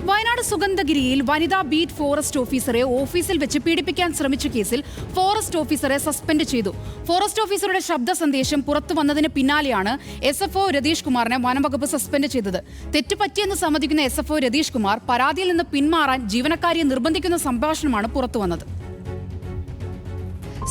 വയനാട് സുഗന്ധഗിരിയിൽ വനിതാ beat forest ഓഫീസറെ ഓഫീസിൽ വെച്ച് പീഡിപ്പിക്കാൻ ശ്രമിച്ച കേസിൽ ഫോറസ്റ്റ് ഓഫീസറെ സസ്പെൻഡ് ചെയ്തു. ഫോറസ്റ്റ് ഓഫീസറുടെ ശബ്ദ സന്ദേശം പുറത്തു വന്നതിന് പിന്നാലെയാണ് SFO രതീഷ് കുമാറിനെ വനംവകുപ്പ് സസ്പെൻഡ് ചെയ്തത്. തെറ്റുപറ്റിയെന്ന് സമ്മതിക്കുന്ന SFO രതീഷ് കുമാർ പരാതിയിൽ നിന്ന് പിന്മാറാൻ ജീവനക്കാരിയെ നിർബന്ധിക്കുന്ന സംഭാഷണമാണ് പുറത്തുവന്നത്.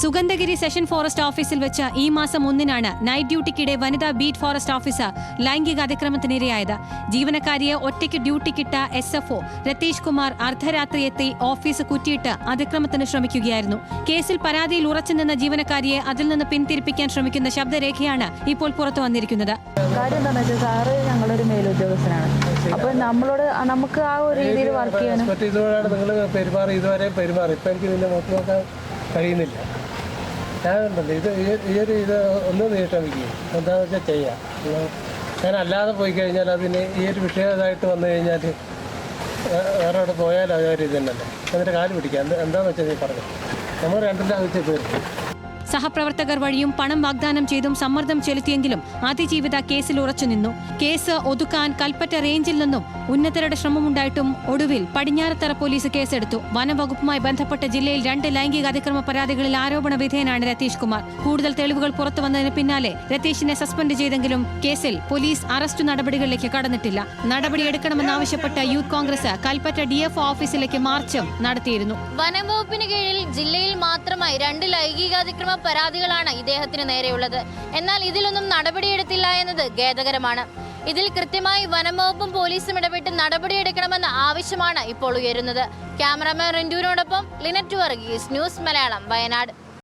സുഗന്ധഗിരി സെഷൻ ഫോറസ്റ്റ് ഓഫീസിൽ വെച്ച് ഈ മാസം 1-നാണ് നൈറ്റ് ഡ്യൂട്ടിക്കിടെ വനിതാ ബീറ്റ് ഫോറസ്റ്റ് ഓഫീസർ ലൈംഗിക അതിക്രമത്തിനിരയായത്. ജീവനക്കാരിയെ ഒറ്റയ്ക്ക് ഡ്യൂട്ടിക്കിട്ട SFO രതീഷ് കുമാർ അർദ്ധരാത്രി എത്തി ഓഫീസ് കുറ്റിയിട്ട് അതിക്രമത്തിന് ശ്രമിക്കുകയായിരുന്നു. കേസിൽ പരാതിയിൽ ഉറച്ചുനിന്ന ജീവനക്കാരിയെ അതിൽ നിന്ന് പിന്തിരിപ്പിക്കാൻ ശ്രമിക്കുന്ന ശബ്ദരേഖയാണ് ഇപ്പോൾ പുറത്തു വന്നിരിക്കുന്നത്. കാര്യം എന്താണെന്ന് വെച്ചാൽ സാറ് ഞങ്ങളൊരു മേലുദ്യോഗസ്ഥനാണ്. അപ്പോൾ നമുക്ക് ആ ഒരു രീതിയിൽ വർക്ക് ചെയ്യാനും ഇതുവരെ പെരുമാറി ഇപ്പം എനിക്ക് നിന്നെ നോക്കാൻ കഴിയുന്നില്ല. ഞാനുണ്ടല്ലോ ഇത് ഒന്ന് നീട്ടമിക്കും എന്താണെന്ന് വെച്ചാൽ ചെയ്യാം. ഞാൻ അല്ലാതെ പോയി കഴിഞ്ഞാൽ അതിന് ഈ ഒരു വിഷയമായിട്ട് വന്നു കഴിഞ്ഞാൽ വേറെ അവിടെ പോയാൽ അതൊരു ഇത് തന്നെയല്ലേ. എന്നിട്ട് കാല് പിടിക്കുക എന്താണെന്ന് വെച്ചാൽ നീ പറഞ്ഞു നമ്മൾ രണ്ടിൻ്റെ ആവശ്യം തീർക്കും. സഹപ്രവർത്തകർ വഴിയും പണം വാഗ്ദാനം ചെയ്തും സമ്മർദ്ദം ചെലുത്തിയെങ്കിലും അതിജീവിത കേസിൽ ഉറച്ചുനിന്നു. കേസ് ഒതുക്കാൻ കൽപ്പറ്റ റേഞ്ചിൽ നിന്നും ഉന്നതരുടെ ശ്രമമുണ്ടായിട്ടും ഒടുവിൽ പടിഞ്ഞാറത്തറ പോലീസ് കേസെടുത്തു. വനംവകുപ്പുമായി ബന്ധപ്പെട്ട ജില്ലയിൽ 2 ലൈംഗിക അതിക്രമ പരാതികളിൽ ആരോപണ വിധേയനാണ് രതീഷ് കുമാർ. കൂടുതൽ തെളിവുകൾ പുറത്തു വന്നതിന് പിന്നാലെ രതീഷിനെ സസ്പെൻഡ് ചെയ്തെങ്കിലും കേസിൽ പോലീസ് അറസ്റ്റ് നടപടികളിലേക്ക് കടന്നിട്ടില്ല. നടപടിയെടുക്കണമെന്നാവശ്യപ്പെട്ട യൂത്ത് കോൺഗ്രസ് കൽപ്പറ്റ DFO ഓഫീസിലേക്ക് മാർച്ചും നടത്തിയിരുന്നു. വനംവകുപ്പിന് കീഴിൽ ജില്ലയിൽ മാത്രമായി 2 ലൈംഗികാതിക്രമ പരാതികളാണ് ഇദ്ദേഹത്തിന് നേരെയുള്ളത്. എന്നാൽ ഇതിലൊന്നും നടപടിയെടുത്തില്ല എന്നത് ഖേദകരമാണ്. ഇതിൽ കൃത്യമായി വനംവകുപ്പും പോലീസും ഇടപെട്ട് നടപടിയെടുക്കണമെന്ന ആവശ്യമാണ് ഇപ്പോൾ ഉയരുന്നത്. ക്യാമറാമാൻ റിന്റുവിനോടൊപ്പം ലിനറ്റ് വർഗീസ്, ന്യൂസ് മലയാളം, വയനാട്.